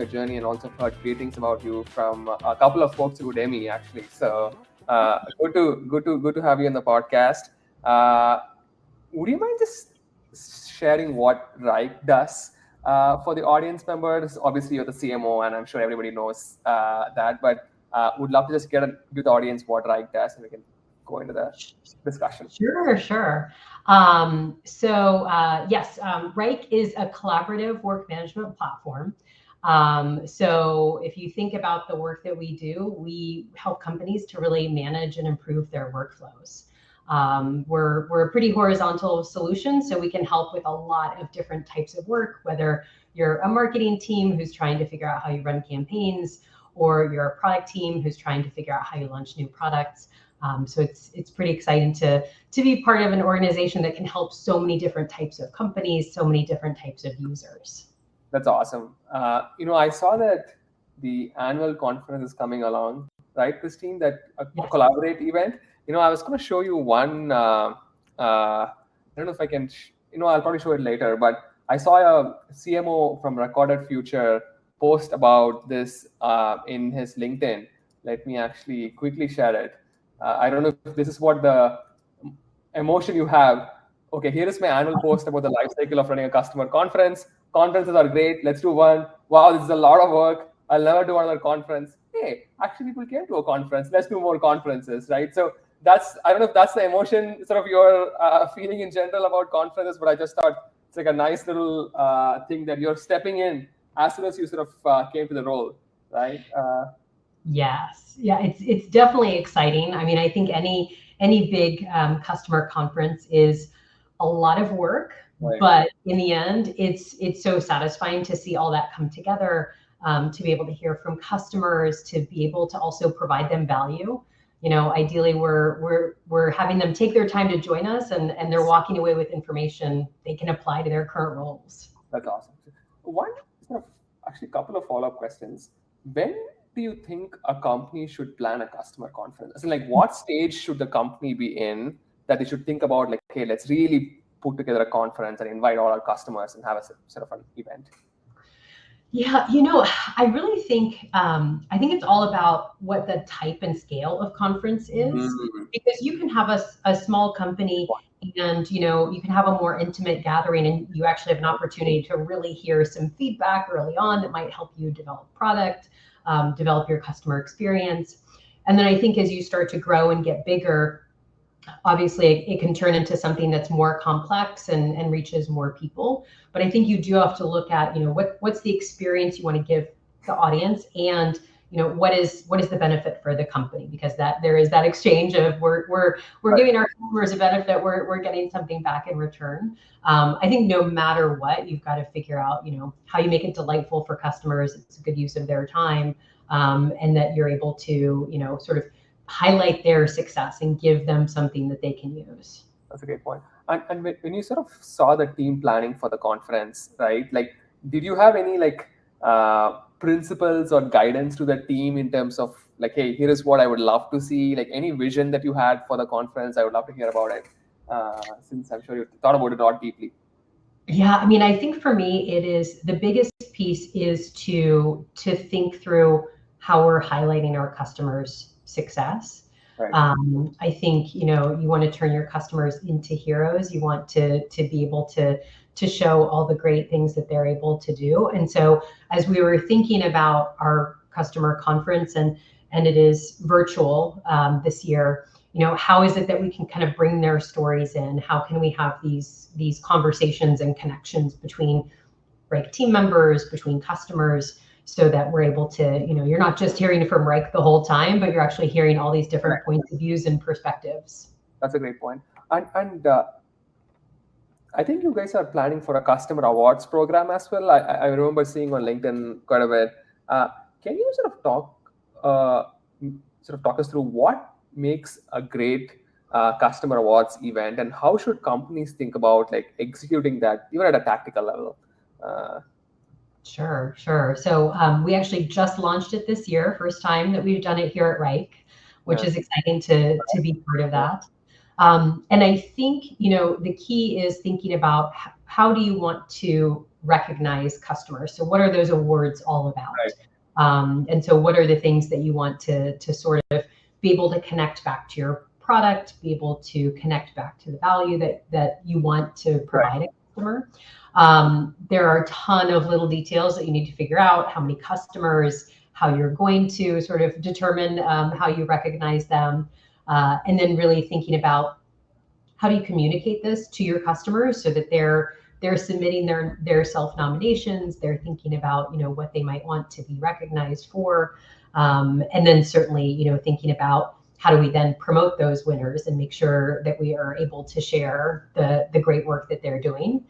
your journey and also heard great things about you from a couple of folks who would me actually. So good to have you on the podcast. Would you mind just sharing what Wrike does for the audience members? Obviously, you're the CMO, and I'm sure everybody knows that. But would love to just give the audience what Wrike does, and we can go into the discussion. Sure. Yes, Wrike is a collaborative work management platform. So if you think about the work that we do, we help companies to really manage and improve their workflows. We're a pretty horizontal solution, so we can help with a lot of different types of work, whether you're a marketing team who's trying to figure out how you run campaigns, or you're a product team who's trying to figure out how you launch new products. So it's pretty exciting to be part of an organization that can help so many different types of companies, so many different types of users. That's awesome. I saw that the annual conference is coming along, right, Christine? That Yes. Collaborate event. I was going to show you one. I don't know if I can. I'll probably show it later. But I saw a CMO from Recorded Future post about this in his LinkedIn. Let me actually quickly share it. I don't know if this is what the emotion you have. Okay, here is my annual post about the life cycle of running a customer conference. Conferences are great. Let's do one. Wow, this is a lot of work. I'll never do another conference. Hey, actually, people came to a conference. Let's do more conferences, right? So I don't know if that's the emotion, sort of your feeling in general about conferences, but I just thought it's like a nice little thing that you're stepping in as soon as you sort of came to the role, right? Yes, yeah, it's definitely exciting. I mean, I think any big customer conference is a lot of work, right. But in the end, it's so satisfying to see all that come together, to be able to hear from customers, to be able to also provide them value. Ideally, we're having them take their time to join us, and they're walking away with information they can apply to their current roles. That's awesome. Actually, a couple of follow-up questions. When do you think a company should plan a customer conference? So, like, what stage should the company be in that they should think about, like, okay, let's really put together a conference and invite all our customers and have a sort of an event? Yeah, I really think it's all about what the type and scale of conference is, because you can have a small company and you can have a more intimate gathering, and you actually have an opportunity to really hear some feedback early on that might help you develop product, develop your customer experience. And then I think as you start to grow and get bigger, obviously it can turn into something that's more complex and reaches more people. But I think you do have to look at, what's the experience you want to give the audience, and what is the benefit for the company, because that there is that exchange of we're right. Giving our customers a benefit, we're getting something back in return. I think no matter what, you've got to figure out how you make it delightful for customers. It's a good use of their time, and that you're able to sort of highlight their success and give them something that they can use. That's a great point. And when you sort of saw the team planning for the conference, right? Like, did you have any principles or guidance to the team in terms of like, hey, here is what I would love to see, like any vision that you had for the conference? I would love to hear about it, since I'm sure you thought about it a lot deeply. Yeah, I mean, I think for me, it is the biggest piece is to think through how we're highlighting our customers' success. Right. I think you want to turn your customers into heroes. You want to be able to show all the great things that they're able to do. And so as we were thinking about our customer conference, and it is virtual this year, how is it that we can kind of bring their stories in? How can we have these conversations and connections between Wrike team members, between customers, so that we're able to, you're not just hearing from Wrike the whole time, but you're actually hearing all these different right. points of views and perspectives. That's a great point. And I think you guys are planning for a customer awards program as well. I remember seeing on LinkedIn quite a bit. Can you sort of talk us through what makes a great customer awards event, and how should companies think about like executing that even at a tactical level? Sure. So we actually just launched it this year, first time that we've done it here at Wrike, which is exciting to be part of that. And I think, the key is thinking about how do you want to recognize customers. So what are those awards all about? Right. And so what are the things that you want to sort of be able to connect back to your product, be able to connect back to the value that you want to provide a customer. There are a ton of little details that you need to figure out: how many customers, how you're going to sort of determine how you recognize them, and then really thinking about how do you communicate this to your customers so that they're submitting their self-nominations, they're thinking about what they might want to be recognized for, and then certainly thinking about how do we then promote those winners and make sure that we are able to share the great work that they're doing.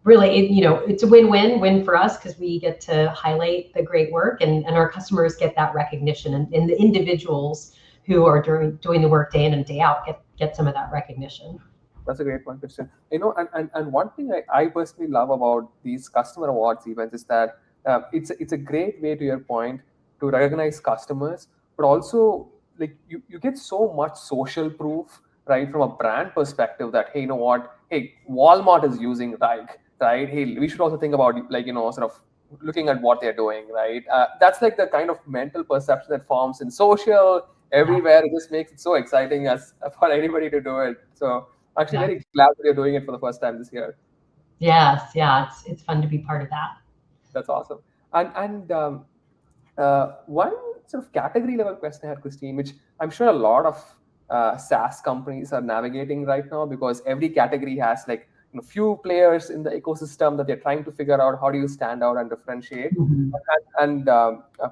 Really, it's a win-win for us because we get to highlight the great work, and our customers get that recognition, and the individuals who are doing the work day in and day out get some of that recognition. That's a great point, Christian. And one thing I personally love about these customer awards events is that it's a great way, to your point, to recognize customers, but also like you get so much social proof, right, from a brand perspective that, hey, you know what, hey, Walmart is using Wrike, right? Hey, we should also think about sort of looking at what they're doing, right? That's like the kind of mental perception that forms in social everywhere. It just makes it so exciting as for anybody to do it. So actually very glad that you're doing it for the first time this year. Yes, yeah, it's fun to be part of that. That's awesome. And one sort of category level question I had, Christine, which I'm sure a lot of SaaS companies are navigating right now, because every category has like few players in the ecosystem that they're trying to figure out how do you stand out and differentiate. Mm-hmm. And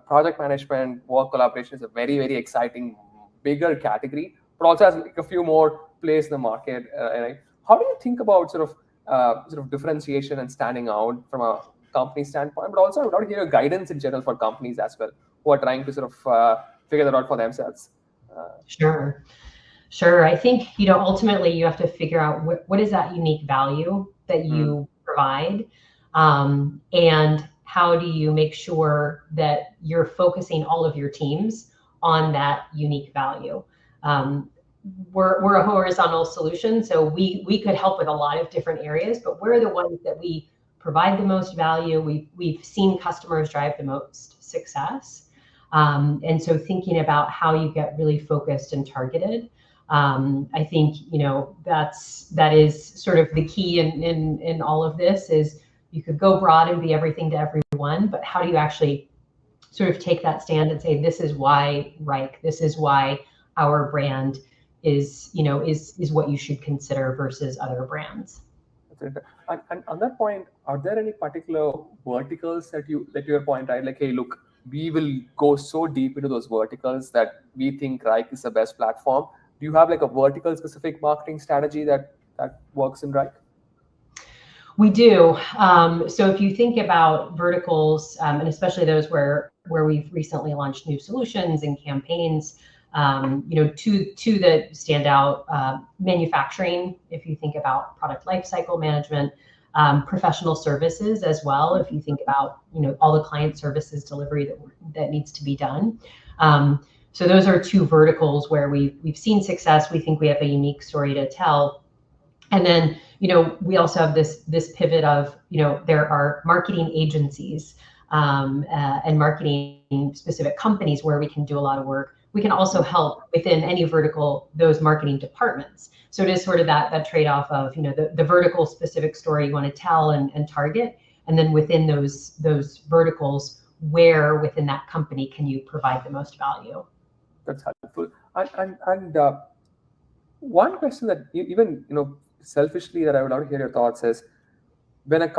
project management, work collaboration is a very, very exciting, bigger category, but also has like a few more players in the market. Right? How do you think about sort of differentiation and standing out from a company standpoint? But also, I would love to hear your guidance in general for companies as well who are trying to sort of figure that out for themselves. Sure. I think, ultimately you have to figure out what is that unique value that you provide, and how do you make sure that you're focusing all of your teams on that unique value. We're a horizontal solution, so we could help with a lot of different areas, but we're the ones that we provide the most value. We've seen customers drive the most success. And so thinking about how you get really focused and targeted, I think that is sort of the key in all of this. Is you could go broad and be everything to everyone, but how do you actually sort of take that stand and say, this is why Wrike, this is why our brand is what you should consider versus other brands. And on that point, are there any particular verticals that you're point, right? Like, hey, look, we will go so deep into those verticals that we think Wrike is the best platform. Do you have like a vertical specific marketing strategy that works in Wrike? We do. So if you think about verticals, and especially those where we've recently launched new solutions and campaigns, two that stand out: manufacturing, if you think about product lifecycle management, professional services as well, if you think about all the client services delivery that needs to be done. So those are two verticals where we've seen success. We think we have a unique story to tell. And then we also have this pivot of there are marketing agencies and marketing specific companies where we can do a lot of work. We can also help within any vertical those marketing departments. So it is sort of that trade-off of the vertical specific story you want to tell and target, and then within those verticals, where within that company can you provide the most value? That's helpful. And one question that even selfishly that I would love to hear your thoughts is, when a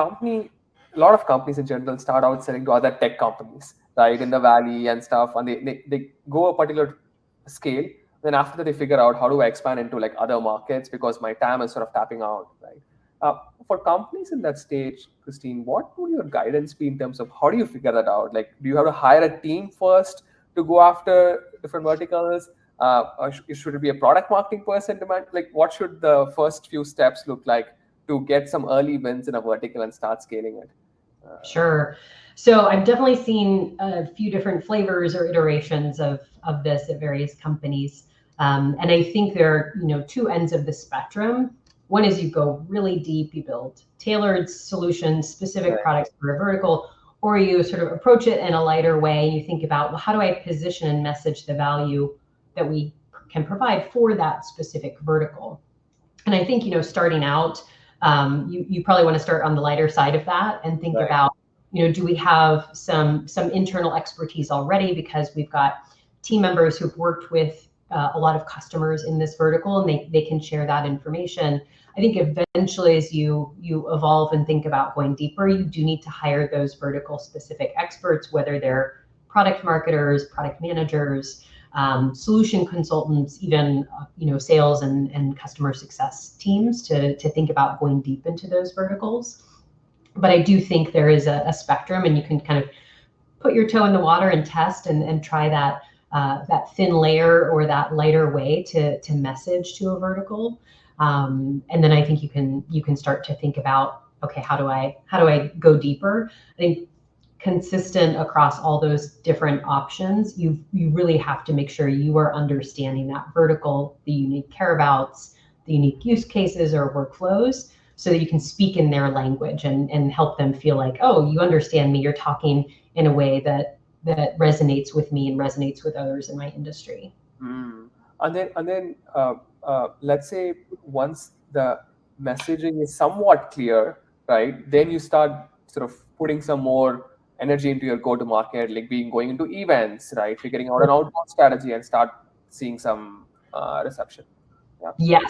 lot of companies in general start out selling to other tech companies, right, in the valley and stuff, and they go a particular scale. Then after that, they figure out how do I expand into like other markets because my TAM is sort of tapping out, right? For companies in that stage, Christine, what would your guidance be in terms of how do you figure that out? Like, do you have to hire a team first to go after different verticals? Or should it be a product marketing person? Like, what should the first few steps look like to get some early wins in a vertical and start scaling it? Sure. So I've definitely seen a few different flavors or iterations of this at various companies. And I think there are, two ends of the spectrum. One is you go really deep, you build tailored solutions, specific products for a vertical, or you sort of approach it in a lighter way and you think about, well, how do I position and message the value that we can provide for that specific vertical? And I think, starting out, you probably want to start on the lighter side of that and think about, do we have some internal expertise already, because we've got team members who've worked with a lot of customers in this vertical, and they can share that information. I think eventually, as you evolve and think about going deeper, you do need to hire those vertical specific experts, whether they're product marketers, product managers, solution consultants, even sales and customer success teams to think about going deep into those verticals. But I do think there is a spectrum, and you can kind of put your toe in the water and test and try that thin layer or that lighter way to message to a vertical. And then I think you can start to think about, okay, how do I go deeper? I think consistent across all those different options, you really have to make sure you are understanding that vertical, the unique careabouts, the unique use cases or workflows, so that you can speak in their language and help them feel like, oh, you understand me. You're talking in a way that resonates with me and resonates with others in my industry. And then let's say once the messaging is somewhat clear, right? Then you start sort of putting some more energy into your go-to-market, like going into events, right? Figuring out an outbound strategy and start seeing some reception. Yeah.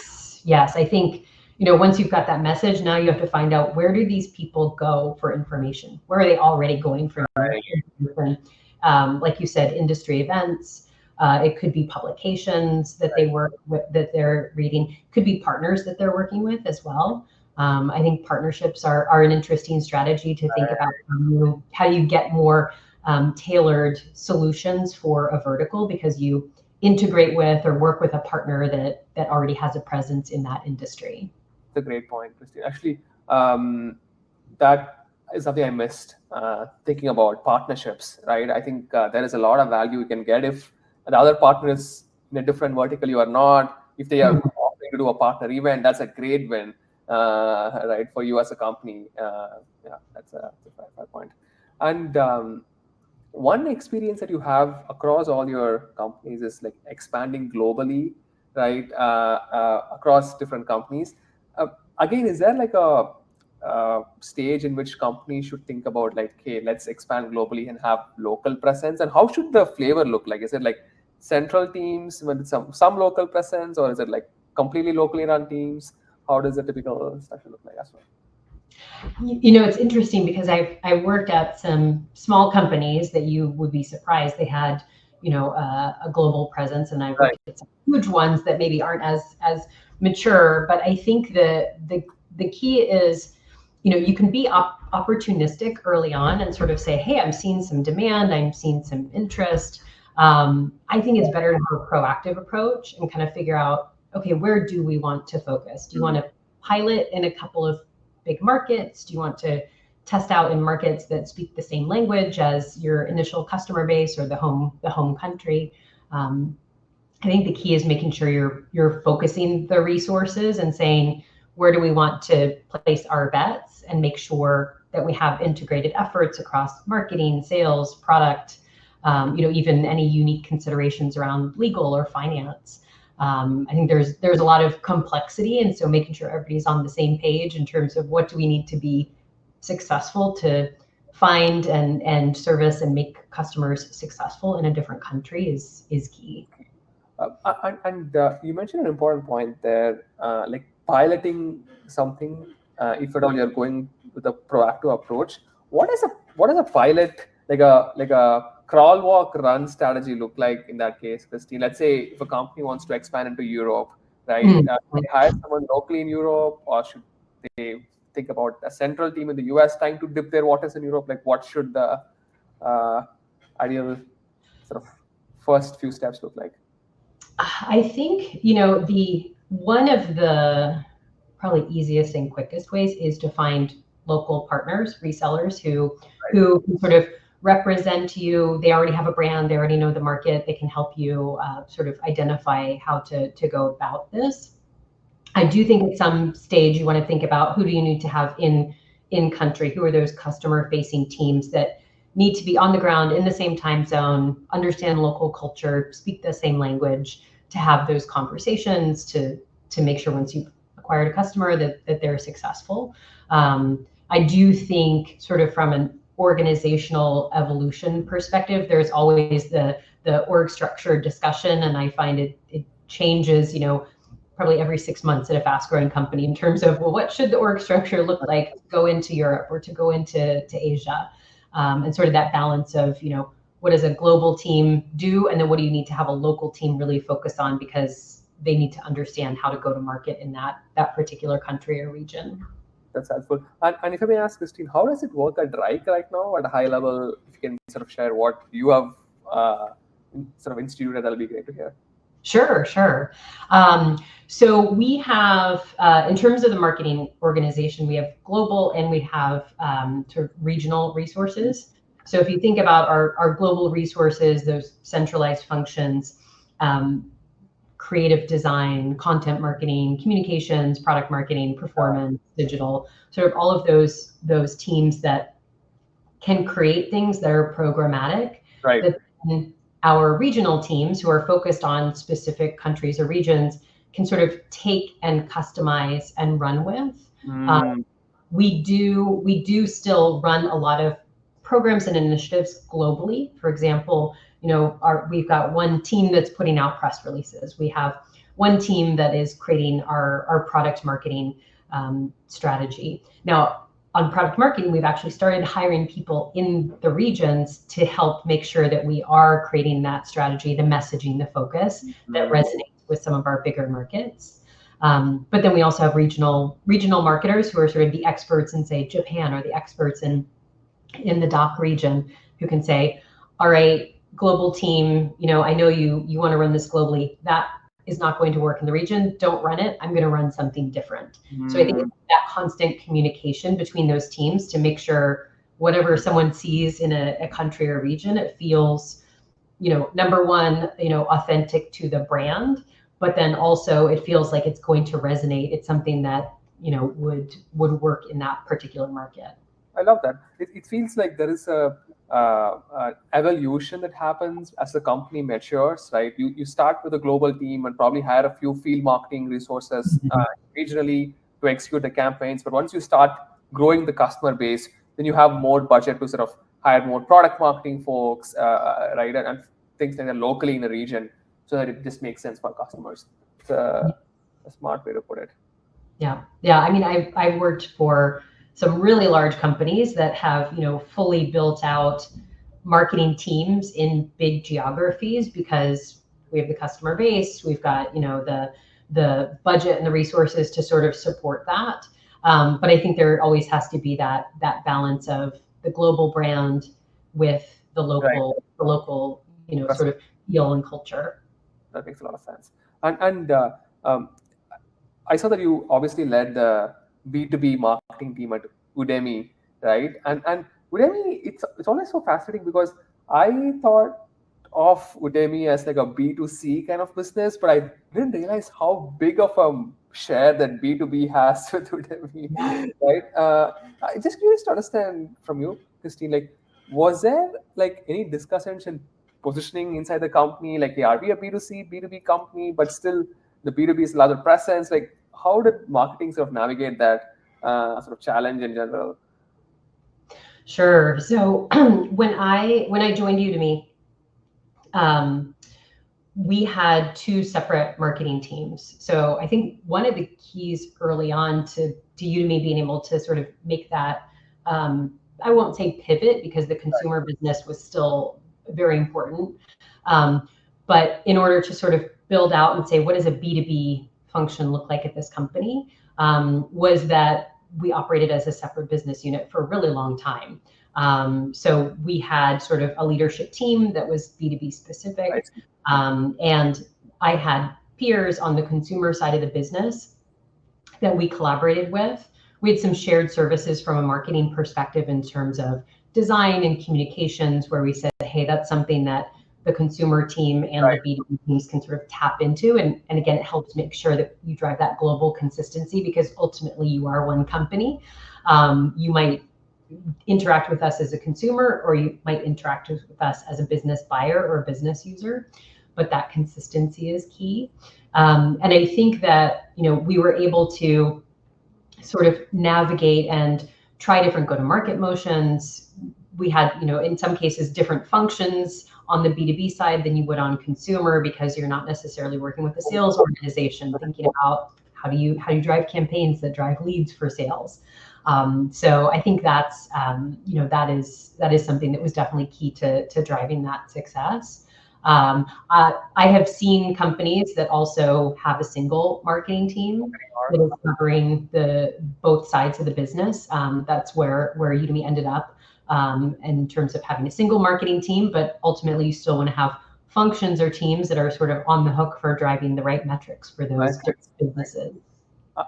Yes. I think, once you've got that message, now you have to find out, where do these people go for information? Where are they already going for information? Like you said, industry events. It could be publications that they work with, that they're reading. It could be partners that they're working with as well. I think partnerships are an interesting strategy to think about how you get more tailored solutions for a vertical, because you integrate with or work with a partner that already has a presence in that industry. That's a great point, Christine. Actually, that is something I missed, thinking about partnerships, right? I think there is a lot of value you can get if the other partner is in a different vertical you are not. If they are offering to do a partner event, that's a great win, right, for you as a company. That's a fair point. And one experience that you have across all your companies is like expanding globally, right, across different companies. Again, is there like a stage in which companies should think about, like, hey, let's expand globally and have local presence? And how should the flavor look like? Is it like central teams with some local presence, or is it like completely locally run teams? How does the typical structure look like as well? It's interesting, because I worked at some small companies that you would be surprised they had a global presence, and I've worked at some huge ones that maybe aren't as mature. But I think the key is, you can be opportunistic early on and sort of say, hey, I'm seeing some demand, I'm seeing some interest. I think it's better to have a proactive approach and kind of figure out, okay, where do we want to focus? Do you want to pilot in a couple of big markets? Do you want to test out in markets that speak the same language as your initial customer base or the home country? I think the key is making sure you're focusing the resources and saying, where do we want to place our bets, and make sure that we have integrated efforts across marketing, sales, product, even any unique considerations around legal or finance. I think there's a lot of complexity, and so making sure everybody's on the same page in terms of what do we need to be successful to find and service and make customers successful in a different country is key. And you mentioned an important point there, like piloting something. If at all you're going with a proactive approach, what is a pilot, like a crawl, walk, run strategy look like in that case, Christine? Let's say if a company wants to expand into Europe, right? They hire someone locally in Europe, or should they think about a central team in the US trying to dip their waters in Europe? Like, what should the ideal sort of first few steps look like? I think, one of the probably easiest and quickest ways is to find local partners, resellers who can sort of represent you. They already have a brand, they already know the market, they can help you sort of identify how to go about this. I do think at some stage you want to think about who do you need to have in country, who are those customer facing teams that need to be on the ground in the same time zone, understand local culture, speak the same language, to have those conversations, to make sure once you've acquired a customer that they're successful. I do think sort of from an organizational evolution perspective, there's always the org structure discussion, and I find it changes, probably every 6 months at a fast growing company in terms of, well, what should the org structure look like to go into Europe or to go into Asia? And sort of that balance of, what does a global team do? And then what do you need to have a local team really focus on, because they need to understand how to go to market in that particular country or region. That's helpful. And if I may ask, Christine, how does it work at Wrike right now at a high level? If you can sort of share what you have sort of instituted, that'll be great to hear. Sure. So we have, in terms of the marketing organization, we have global and we have sort of regional resources. So if you think about our global resources, those centralized functions, creative design, content marketing, communications, product marketing, performance, digital, sort of all of those teams that can create things that are programmatic. Right. That our regional teams, who are focused on specific countries or regions, can sort of take and customize and run with. We do still run a lot of programs and initiatives globally. For example, we've got one team that's putting out press releases. We have one team that is creating our product marketing strategy. Now, on product marketing, we've actually started hiring people in the regions to help make sure that we are creating that strategy, the messaging, the focus that resonates with some of our bigger markets. But then we also have regional marketers who are sort of the experts in, say, Japan, or the experts in the DACH region, who can say, all right, global team, I know you want to run this globally. That is not going to work in the region. Don't run it. I'm going to run something different. So I think it's that constant communication between those teams to make sure whatever someone sees in a country or region, it feels, number one, authentic to the brand, but then also it feels like it's going to resonate. It's something that, would work in that particular market. I love that. It feels like there is a evolution that happens as the company matures, right? You start with a global team and probably hire a few field marketing resources regionally to execute the campaigns. But once you start growing the customer base, then you have more budget to sort of hire more product marketing folks, right? And things like that locally in the region, so that it just makes sense for customers. It's a smart way to put it. Yeah. I mean, I worked for some really large companies that have, fully built out marketing teams in big geographies, because we have the customer base, we've got, the budget and the resources to sort of support that. But I think there always has to be that balance of the global brand with the local, sort of feel and culture. That makes a lot of sense. And I saw that you obviously led the B2B marketing team at Udemy, right? And Udemy, it's always so fascinating, because I thought of Udemy as like a B2C kind of business, but I didn't realize how big of a share that B2B has with Udemy, right? I'm just curious to understand from you, Christine, like, was there like any discussions and positioning inside the company, like, are we a B2C, B2B company, but still the B2B is a larger presence? Like, how did marketing sort of navigate that sort of challenge in general? Sure. So when I joined Udemy, we had two separate marketing teams. So I think one of the keys early on to Udemy being able to sort of make that, I won't say pivot, because the consumer business was still very important. But in order to sort of build out and say, what does a B2B function look like at this company, was that we operated as a separate business unit for a really long time. So we had sort of a leadership team that was B2B specific. And I had peers on the consumer side of the business that we collaborated with. We had some shared services from a marketing perspective in terms of design and communications, where we said, hey, that's something that the consumer team and the B2B teams can sort of tap into. And again, it helps make sure that you drive that global consistency, because ultimately you are one company. You might interact with us as a consumer, or you might interact with us as a business buyer or a business user, but that consistency is key. And I think that, we were able to sort of navigate and try different go-to-market motions. We had, in some cases, different functions on the B2B side than you would on consumer, because you're not necessarily working with a sales organization thinking about how do you drive campaigns that drive leads for sales. So I think that's, that is something that was definitely key to driving that success. I have seen companies that also have a single marketing team that is covering both sides of the business. That's where Udemy ended up in terms of having a single marketing team, but ultimately you still want to have functions or teams that are sort of on the hook for driving the right metrics for those businesses.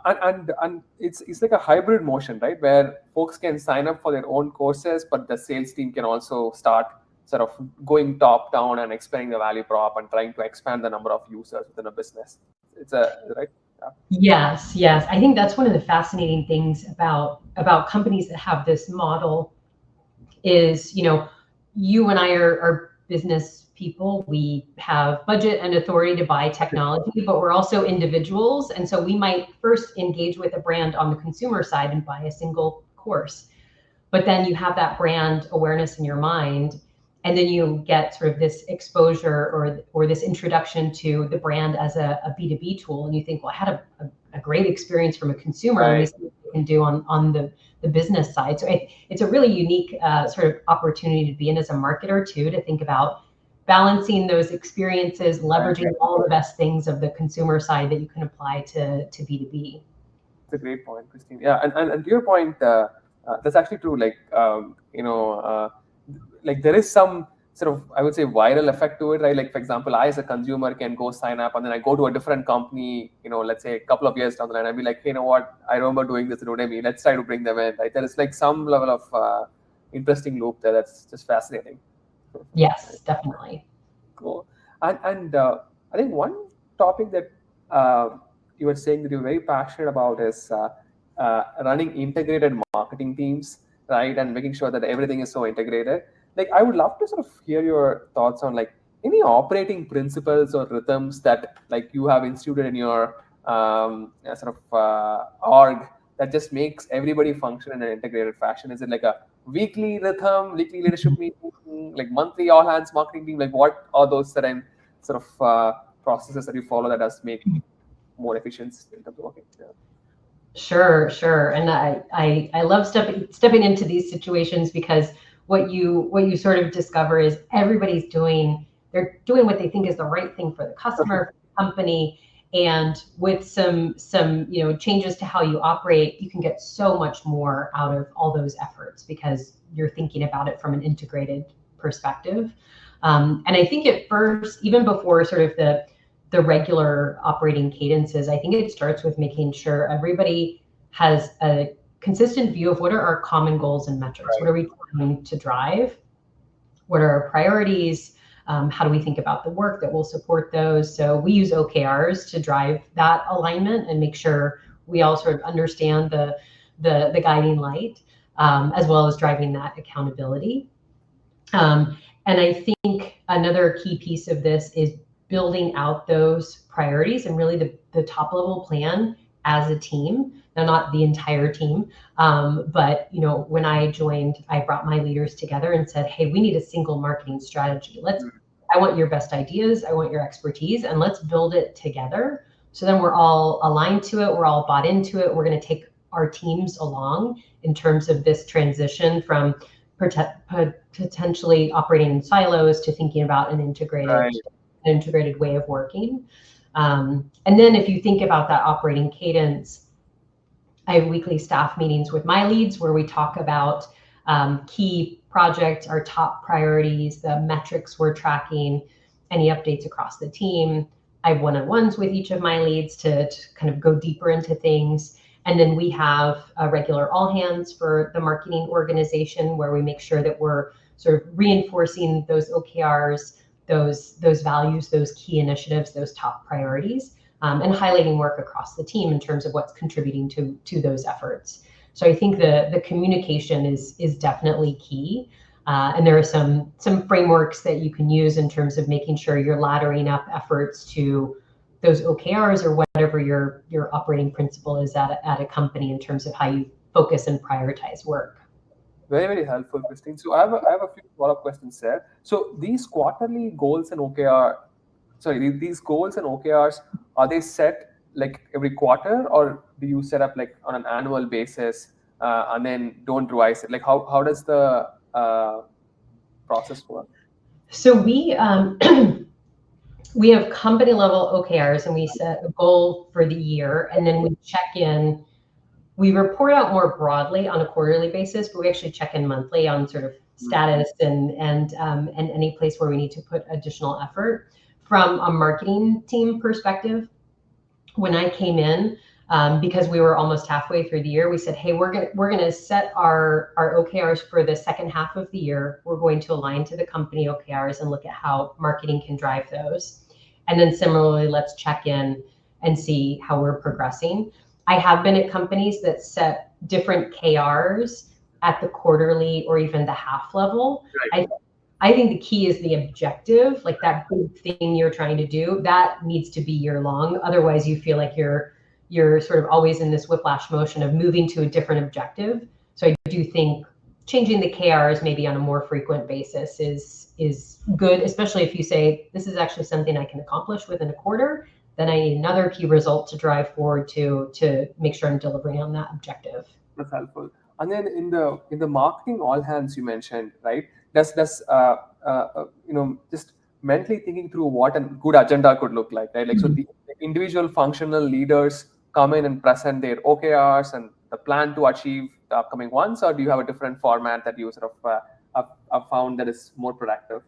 And it's like a hybrid motion, right? Where folks can sign up for their own courses, but the sales team can also start sort of going top down and expanding the value prop and trying to expand the number of users within a business. Right? Yeah. Yes. I think that's one of the fascinating things about companies that have this model is, you and I are business people. We have budget and authority to buy technology, but we're also individuals. And so we might first engage with a brand on the consumer side and buy a single course. But then you have that brand awareness in your mind, and then you get sort of this exposure or this introduction to the brand as a B2B tool. And you think, well, I had a great experience from a consumer. Let me see what we can do on the business side. So it's a really unique sort of opportunity to be in as a marketer too, to think about balancing those experiences, leveraging all the best things of the consumer side that you can apply to B2B. That's a great point, Christine. Yeah, and to your point, that's actually true. Like there is some sort of, I would say, viral effect to it, right? Like, for example, I as a consumer can go sign up, and then I go to a different company, let's say a couple of years down the line, I'd be like, hey, you know what? I remember doing this in Udemy. Let's try to bring them in, right? There is like some level of interesting loop there that's just fascinating. Yes, definitely. Cool. And I think one topic that you were saying that you're very passionate about is running integrated marketing teams, right? And making sure that everything is so integrated. Like, I would love to sort of hear your thoughts on like any operating principles or rhythms that like you have instituted in your sort of org that just makes everybody function in an integrated fashion. Is it like a weekly rhythm, weekly leadership meeting, like monthly all hands marketing team? Like, what are those certain sort of processes that you follow that does make more efficient in terms of working? Yeah. Sure. And I love stepping into these situations, because what you sort of discover is everybody's doing what they think is the right thing for the customer, for the company. And with some changes to how you operate, you can get so much more out of all those efforts because you're thinking about it from an integrated perspective. And I think at first, even before sort of the regular operating cadences, I think it starts with making sure everybody has a consistent view of what are our common goals and metrics. Right. What are we trying to drive? What are our priorities? How do we think about the work that will support those? So we use OKRs to drive that alignment and make sure we all sort of understand the guiding light, as well as driving that accountability. And I think another key piece of this is building out those priorities and really the top level plan as a team. Now, not the entire team, but when I joined, I brought my leaders together and said, hey, we need a single marketing strategy. I want your best ideas, I want your expertise, and let's build it together. So then we're all aligned to it, we're all bought into it. We're going to take our teams along in terms of this transition from potentially operating in silos to thinking about an integrated way of working. And then if you think about that operating cadence, I have weekly staff meetings with my leads where we talk about key projects, our top priorities, the metrics we're tracking, any updates across the team. I have one-on-ones with each of my leads to kind of go deeper into things. And then we have a regular all hands for the marketing organization where we make sure that we're sort of reinforcing those OKRs, those values, those key initiatives, those top priorities, and highlighting work across the team in terms of what's contributing to those efforts. So I think the communication is definitely key. And there are some frameworks that you can use in terms of making sure you're laddering up efforts to those OKRs or whatever your operating principle is at a company in terms of how you focus and prioritize work. Very, very helpful, Christine. So I have a few follow-up questions there. So these quarterly goals and these goals and OKRs, are they set like every quarter, or do you set up like on an annual basis and then don't revise it? Like how does the process work? So we we have company level OKRs, and we set a goal for the year, and then we check in. We report out more broadly on a quarterly basis, but we actually check in monthly on sort of status and any place where we need to put additional effort. From a marketing team perspective, when I came in, because we were almost halfway through the year, we said, hey, we're gonna set our OKRs for the second half of the year. We're going to align to the company OKRs and look at how marketing can drive those. And then similarly, let's check in and see how we're progressing. I have been at companies that set different KRs at the quarterly or even the half level. Right. I think the key is the objective, like that big thing you're trying to do, that needs to be year long. Otherwise, you feel like you're sort of always in this whiplash motion of moving to a different objective. So I do think changing the KRs maybe on a more frequent basis is good, especially if you say, this is actually something I can accomplish within a quarter, then I need another key result to drive forward to make sure I'm delivering on that objective. That's helpful. And then in the marketing all hands you mentioned, right? Does just mentally thinking through what a good agenda could look like, right? Like, so the individual functional leaders come in and present their OKRs and the plan to achieve the upcoming ones, or do you have a different format that you sort of have found that is more productive?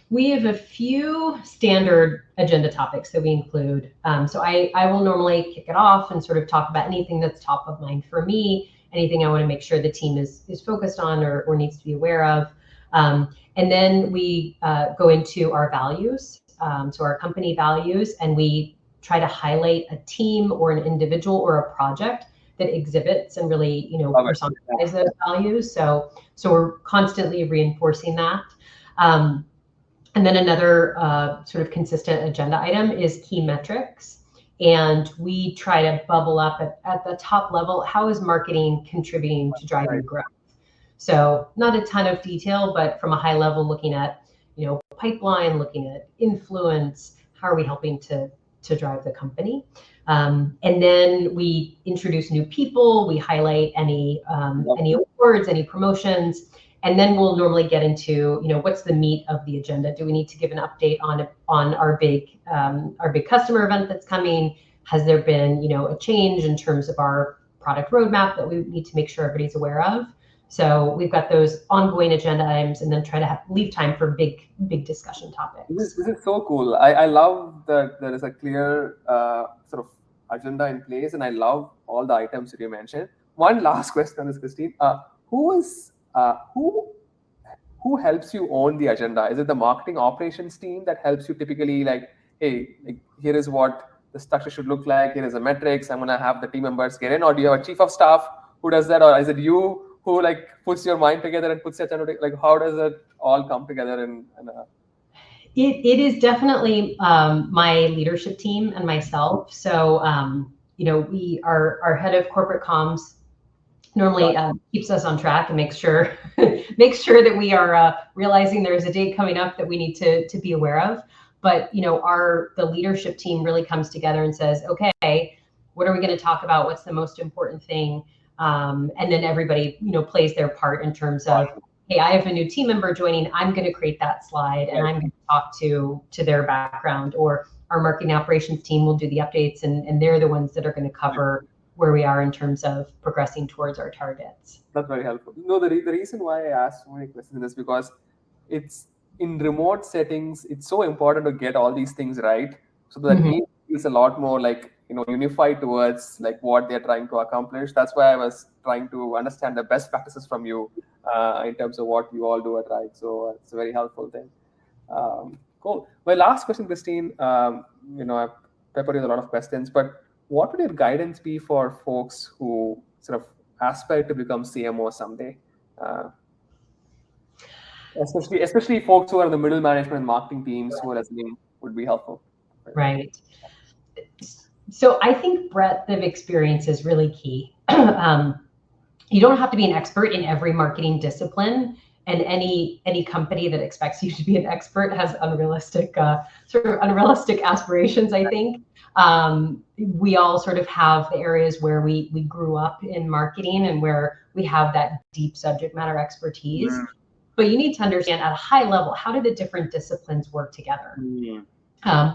We have a few standard agenda topics that we include. So I will normally kick it off and sort of talk about anything that's top of mind for me, anything I want to make sure the team is focused on or needs to be aware of. And then we go into our values, so our company values, and we try to highlight a team or an individual or a project that exhibits and really, personifies those values. So we're constantly reinforcing that. And then another sort of consistent agenda item is key metrics. And we try to bubble up at the top level, how is marketing contributing to driving growth? So not a ton of detail, but from a high level, looking at, pipeline, looking at influence, how are we helping to drive the company? And then we introduce new people, we highlight any awards, any promotions, and then we'll normally get into, what's the meat of the agenda? Do we need to give an update on our big customer event that's coming? Has there been, a change in terms of our product roadmap that we need to make sure everybody's aware of? So we've got those ongoing agenda items, and then try to leave time for big discussion topics. This is so cool. I love that there is a clear sort of agenda in place, and I love all the items that you mentioned. One last question on this, Christine. Who helps you own the agenda? Is it the marketing operations team that helps you typically, like, hey, like, here is what the structure should look like, here is the metrics, I'm gonna have the team members get in, or do you have a chief of staff who does that, or is it you who like puts your mind together and puts your agenda, like how does it all come together It is definitely my leadership team and myself. So our head of corporate comms normally keeps us on track and makes sure that we are realizing there's a date coming up that we need to be aware of. But the leadership team really comes together and says, okay, what are we going to talk about? What's the most important thing? And then everybody plays their part in terms of, hey, I have a new team member joining. I'm going to create that slide, and I'm going to talk to their background. Or our marketing operations team will do the updates, and they're the ones that are going to cover where we are in terms of progressing towards our targets. That's very helpful. No, the reason why I asked so many questions is because it's in remote settings, it's so important to get all these things right, so that team feels a lot more like, unified towards like what they're trying to accomplish. That's why I was trying to understand the best practices from you in terms of what you all do at Wrike. So it's a very helpful thing. Cool. My last question, Christine. I've peppered you with a lot of questions, but what would your guidance be for folks who sort of aspire to become CMO someday? Especially folks who are in the middle management and marketing teams who are listening would be helpful. Right. So I think breadth of experience is really key. You don't have to be an expert in every marketing discipline, and any company that expects you to be an expert has unrealistic aspirations, I think. We all sort of have the areas where we grew up in marketing and where we have that deep subject matter expertise. But you need to understand at a high level, how do the different disciplines work together?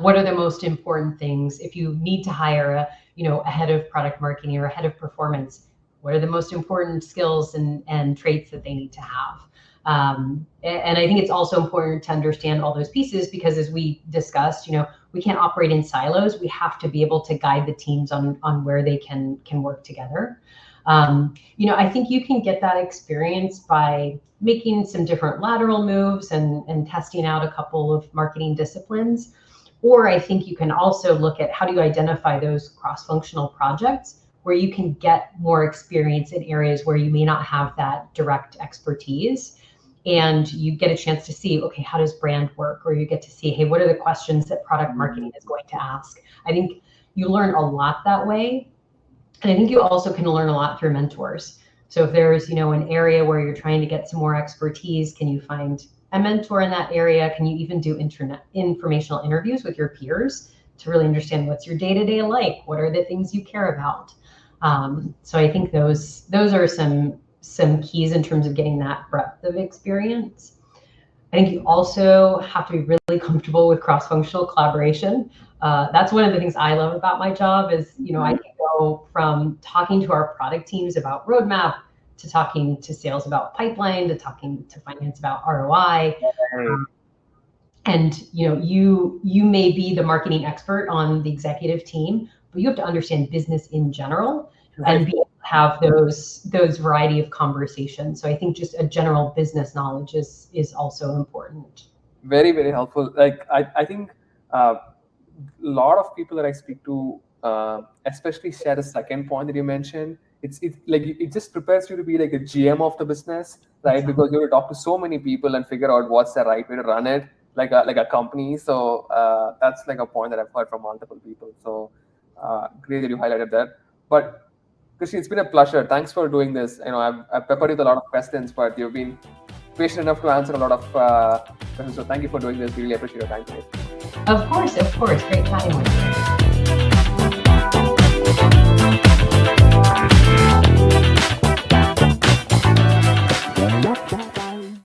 What are the most important things? If you need to hire a head of product marketing or a head of performance, what are the most important skills and traits that they need to have? And I think it's also important to understand all those pieces, because as we discussed, we can't operate in silos. We have to be able to guide the teams on where they can work together. I think you can get that experience by making some different lateral moves and testing out a couple of marketing disciplines. Or I think you can also look at how do you identify those cross-functional projects where you can get more experience in areas where you may not have that direct expertise. And you get a chance to see, okay, how does brand work? Or you get to see, hey, what are the questions that product marketing is going to ask? I think you learn a lot that way. And I think you also can learn a lot through mentors. So if there's, an area where you're trying to get some more expertise, can you find a mentor in that area? Can you even do informational interviews with your peers to really understand what's your day-to-day like? What are the things you care about? So I think those are some keys in terms of getting that breadth of experience. I think you also have to be really comfortable with cross-functional collaboration. That's one of the things I love about my job is, I can go from talking to our product teams about roadmap to talking to sales about pipeline, to talking to finance about ROI. And you may be the marketing expert on the executive team, but you have to understand business in general and be able to have those variety of conversations. So I think just a general business knowledge is also important. Very, very helpful. Like I think a lot of people that I speak to, especially share the second point that you mentioned. It's like it just prepares you to be like a GM of the business, right? Because you have to talk to so many people and figure out what's the right way to run it, like a company. So that's like a point that I've heard from multiple people. So great that you highlighted that. But Christine, it's been a pleasure. Thanks for doing this. I've peppered you with a lot of questions, but you've been patient enough to answer a lot of questions. So thank you for doing this. We really appreciate your time today. Of course. Great chatting with you.